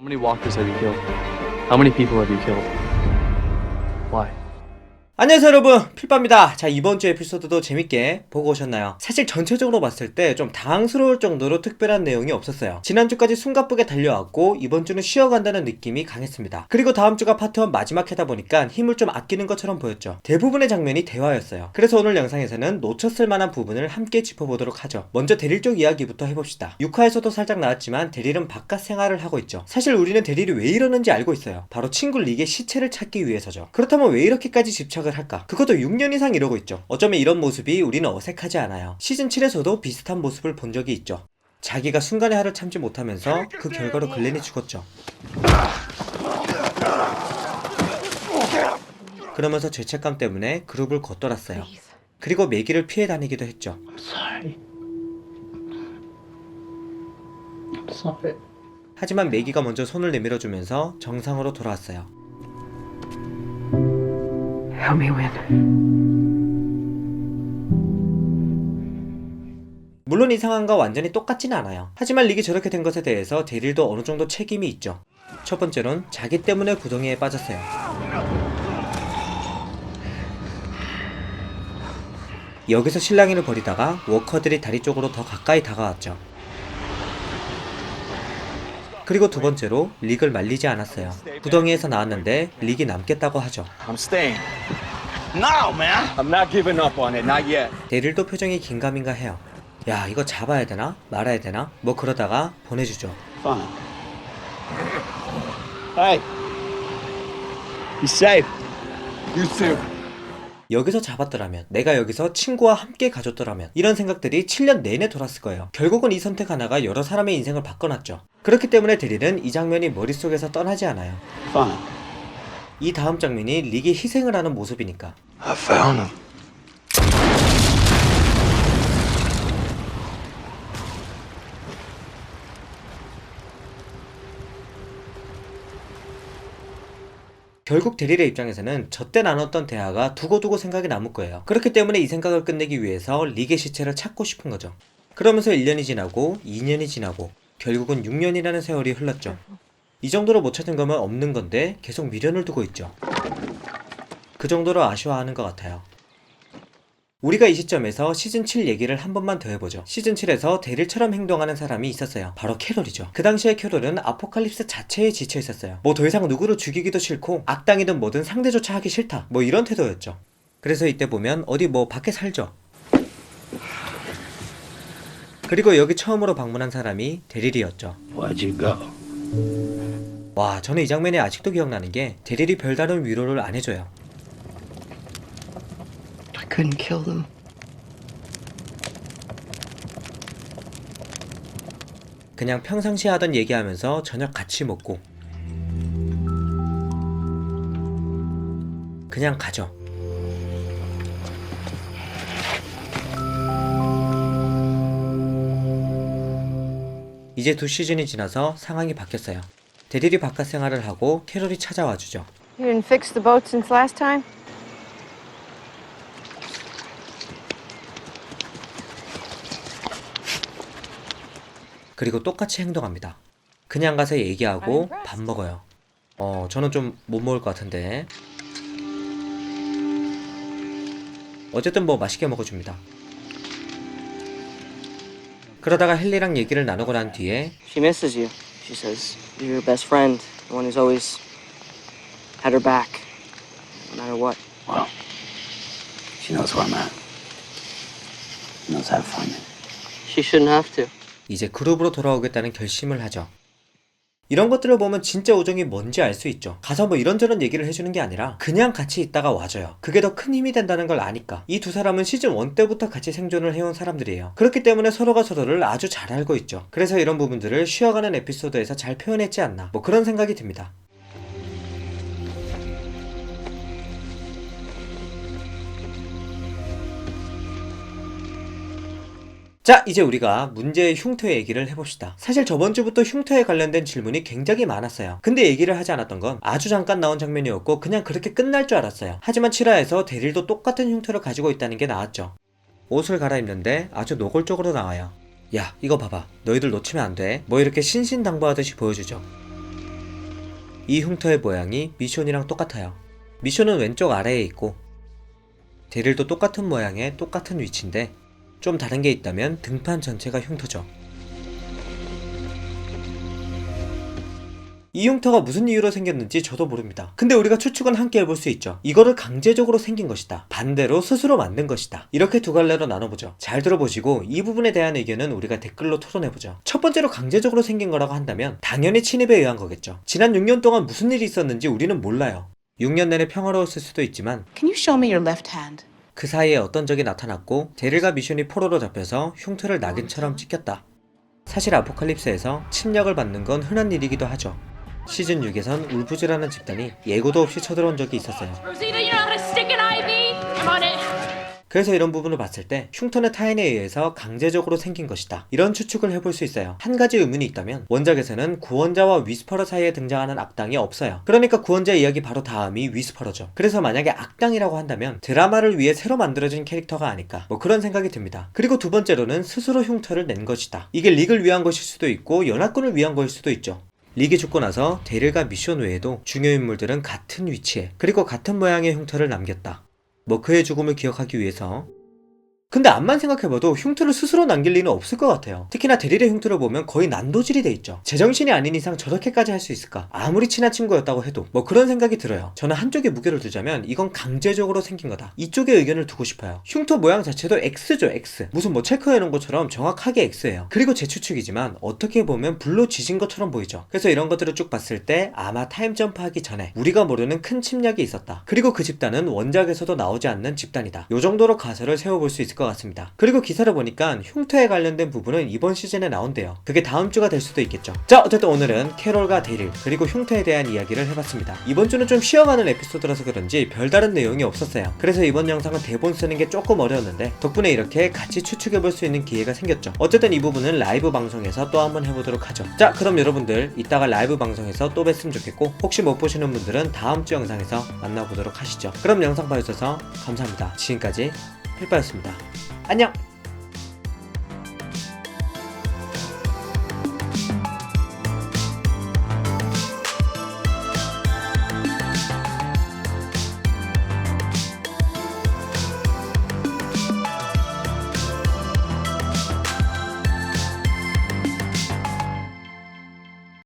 How many walkers have you killed? How many people have you killed? Why? 안녕하세요 여러분, 필빠입니다. 자, 이번주 에피소드도 재밌게 보고 오셨나요? 사실 전체적으로 봤을 때 좀 당황스러울 정도로 특별한 내용이 없었어요. 지난주까지 숨가쁘게 달려왔고 이번주는 쉬어간다는 느낌이 강했습니다. 그리고 다음주가 파트 1 마지막 해다 보니까 힘을 좀 아끼는 것처럼 보였죠. 대부분의 장면이 대화였어요. 그래서 오늘 영상에서는 놓쳤을 만한 부분을 함께 짚어보도록 하죠. 먼저 데릴 쪽 이야기부터 해봅시다. 6화에서도 살짝 나왔지만 데릴은 바깥 생활을 하고 있죠. 사실 우리는 데릴이 왜 이러는지 알고 있어요. 바로 친구 릭의 시체를 찾기 위해서죠. 그렇다면 왜 이렇게까지 집착을 할까? 그것도 6년 이상 이러고 있죠. 어쩌면 이런 모습이 우리는 어색하지 않아요. 시즌 7에서도 비슷한 모습을 본 적이 있죠. 자기가 순간의 화를 참지 못하면서 그 결과로 글렌이 죽었죠. 그러면서 죄책감 때문에 그룹을 걷돌았어요. 그리고 매기를 피해 다니기도 했죠. 하지만 매기가 먼저 손을 내밀어주면서 정상으로 돌아왔어요. Help me win. 물론 이 상황과 완전히 똑같지는 않아요. 하지만 릭이 저렇게 된 것에 대해서 데릴도 어느 정도 책임이 있죠. 첫 번째로는 자기 때문에 구덩이에 빠졌어요. 여기서 실랑이를 벌이다가 워커들이 다리 쪽으로 더 가까이 다가왔죠. 그리고 두 번째로 릭을 말리지 않았어요. 구덩이에서 나왔는데 릭이 남겠다고 하죠. I'm staying. No, man. I'm not giving up on it. Not yet. 데릴도 표정이 긴가민가 해요. 야, 이거 잡아야 되나? 말아야 되나? 뭐 그러다가 보내주죠. Fine. Hey. Be safe. You too. 여기서 잡았더라면, 내가 여기서 친구와 함께 가줬더라면, 이런 생각들이 7년 내내 돌았을 거예요. 결국은 이 선택 하나가 여러 사람의 인생을 바꿔놨죠. 그렇기 때문에 데릴은 이 장면이 머릿속에서 떠나지 않아요. Fine. 이 다음 장면이 릭이 희생을 하는 모습이니까. I found him. 결국 데릴의 입장에서는 저때 나눴던 대화가 두고두고 생각이 남을 거예요. 그렇기 때문에 이 생각을 끝내기 위해서 릭의 시체를 찾고 싶은 거죠. 그러면서 1년이 지나고 2년이 지나고 결국은 6년이라는 세월이 흘렀죠. 이 정도로 못 찾은 거면 없는 건데 계속 미련을 두고 있죠. 그 정도로 아쉬워하는 것 같아요. 우리가 이 시점에서 시즌 7 얘기를 한 번만 더 해보죠. 시즌 7에서 데릴처럼 행동하는 사람이 있었어요. 바로 캐롤이죠. 그 당시에 캐롤은 아포칼립스 자체에 지쳐 있었어요. 뭐 더 이상 누구를 죽이기도 싫고 악당이든 뭐든 상대조차 하기 싫다, 뭐 이런 태도였죠. 그래서 이때 보면 어디 뭐 밖에 살죠. 그리고 여기 처음으로 방문한 사람이 데릴이었죠. Why'd you go? 와, 저는 이 장면이 아직도 기억나는 게 데릴이 별다른 위로를 안 해줘요. I couldn't kill them. 그냥 평상시에 하던 얘기하면서 저녁 같이 먹고 그냥 가죠. 이제 2시즌이 지나서 상황이 바뀌었어요. 데릴이 바깥 생활을 하고 캐롤이 찾아와 주죠. You didn't fix the boat since last time? 그리고 똑같이 행동합니다. 그냥 가서 얘기하고 밥 먹어요. 저는 좀 못 먹을 것 같은데. 어쨌든 뭐 맛있게 먹어줍니다. 그러다가 헨리랑 얘기를 나누고 난 뒤에 She misses you. She says you're your best friend, the one who's always had her back, no matter what. Well, she knows where I'm at. She knows how to find me. She shouldn't have to. 이제 그룹으로 돌아오겠다는 결심을 하죠. 이런 것들을 보면 진짜 우정이 뭔지 알 수 있죠. 가서 뭐 이런저런 얘기를 해주는 게 아니라 그냥 같이 있다가 와줘요. 그게 더 큰 힘이 된다는 걸 아니까. 이 두 사람은 시즌 1 때부터 같이 생존을 해온 사람들이에요. 그렇기 때문에 서로가 서로를 아주 잘 알고 있죠. 그래서 이런 부분들을 쉬어가는 에피소드에서 잘 표현했지 않나, 뭐 그런 생각이 듭니다. 자, 이제 우리가 문제의 흉터 얘기를 해봅시다. 사실 저번주부터 흉터에 관련된 질문이 굉장히 많았어요. 근데 얘기를 하지 않았던 건 아주 잠깐 나온 장면이었고 그냥 그렇게 끝날 줄 알았어요. 하지만 7화에서 데릴도 똑같은 흉터를 가지고 있다는 게 나왔죠. 옷을 갈아입는데 아주 노골적으로 나와요. 야, 이거 봐봐. 너희들 놓치면 안 돼. 뭐 이렇게 신신당부하듯이 보여주죠. 이 흉터의 모양이 미션이랑 똑같아요. 미션은 왼쪽 아래에 있고 데릴도 똑같은 모양의 똑같은 위치인데 좀 다른 게 있다면 등판 전체가 흉터죠. 이 흉터가 무슨 이유로 생겼는지 저도 모릅니다. 근데 우리가 추측은 함께 해볼 수 있죠. 이거를 강제적으로 생긴 것이다. 반대로 스스로 만든 것이다. 이렇게 두 갈래로 나눠보죠. 잘 들어보시고 이 부분에 대한 의견은 우리가 댓글로 토론해보죠. 첫 번째로 강제적으로 생긴 거라고 한다면 당연히 침입에 의한 거겠죠. 지난 6년 동안 무슨 일이 있었는지 우리는 몰라요. 6년 내내 평화로웠을 수도 있지만 Can you show me your left hand? 그 사이에 어떤 적이 나타났고 데릴과 미션이 포로로 잡혀서 흉터를 낙인처럼 찍혔다. 사실 아포칼립스에서 침략을 받는 건 흔한 일이기도 하죠. 시즌 6에선 울부즈라는 집단이 예고도 없이 쳐들어온 적이 있었어요. Rosita, you know how to stick an IV? I'm on it. 그래서 이런 부분을 봤을 때 흉터는 타인에 의해서 강제적으로 생긴 것이다. 이런 추측을 해볼 수 있어요. 한 가지 의문이 있다면 원작에서는 구원자와 위스퍼러 사이에 등장하는 악당이 없어요. 그러니까 구원자 이야기 바로 다음이 위스퍼러죠. 그래서 만약에 악당이라고 한다면 드라마를 위해 새로 만들어진 캐릭터가 아닐까 뭐 그런 생각이 듭니다. 그리고 두 번째로는 스스로 흉터를 낸 것이다. 이게 릭을 위한 것일 수도 있고 연합군을 위한 것일 수도 있죠. 릭이 죽고 나서 데릴과 미션 외에도 중요 인물들은 같은 위치에 그리고 같은 모양의 흉터를 남겼다. 뭐 그의 죽음을 기억하기 위해서. 근데 암만 생각해봐도 흉터를 스스로 남길 리는 없을 것 같아요. 특히나 데릴의 흉터를 보면 거의 난도질이 돼 있죠. 제정신이 아닌 이상 저렇게까지 할 수 있을까? 아무리 친한 친구였다고 해도 뭐 그런 생각이 들어요. 저는 한쪽에 무게를 두자면 이건 강제적으로 생긴 거다. 이쪽에 의견을 두고 싶어요. 흉터 모양 자체도 X죠, X. 무슨 뭐 체크해놓은 것처럼 정확하게 X예요. 그리고 제 추측이지만 어떻게 보면 불로 지진 것처럼 보이죠. 그래서 이런 것들을 쭉 봤을 때 아마 타임점프하기 전에 우리가 모르는 큰 침략이 있었다. 그리고 그 집단은 원작에서도 나오지 않는 집단이다. 요 정도로 가설을 세워볼 수 있을 것 같습니다. 그리고 기사를 보니까 흉터에 관련된 부분은 이번 시즌에 나온대요. 그게 다음 주가 될 수도 있겠죠. 자, 어쨌든 오늘은 캐롤과 데릴 그리고 흉터에 대한 이야기를 해봤습니다. 이번 주는 좀 쉬어가는 에피소드라서 그런지 별다른 내용이 없었어요. 그래서 이번 영상은 대본 쓰는 게 조금 어려웠는데 덕분에 이렇게 같이 추측해볼 수 있는 기회가 생겼죠. 어쨌든 이 부분은 라이브 방송에서 또 한번 해보도록 하죠. 자, 그럼 여러분들 이따가 라이브 방송에서 또 뵀으면 좋겠고 혹시 못 보시는 분들은 다음 주 영상에서 만나보도록 하시죠. 그럼 영상 봐주셔서 감사합니다. 지금까지 필바였습니다. 안녕!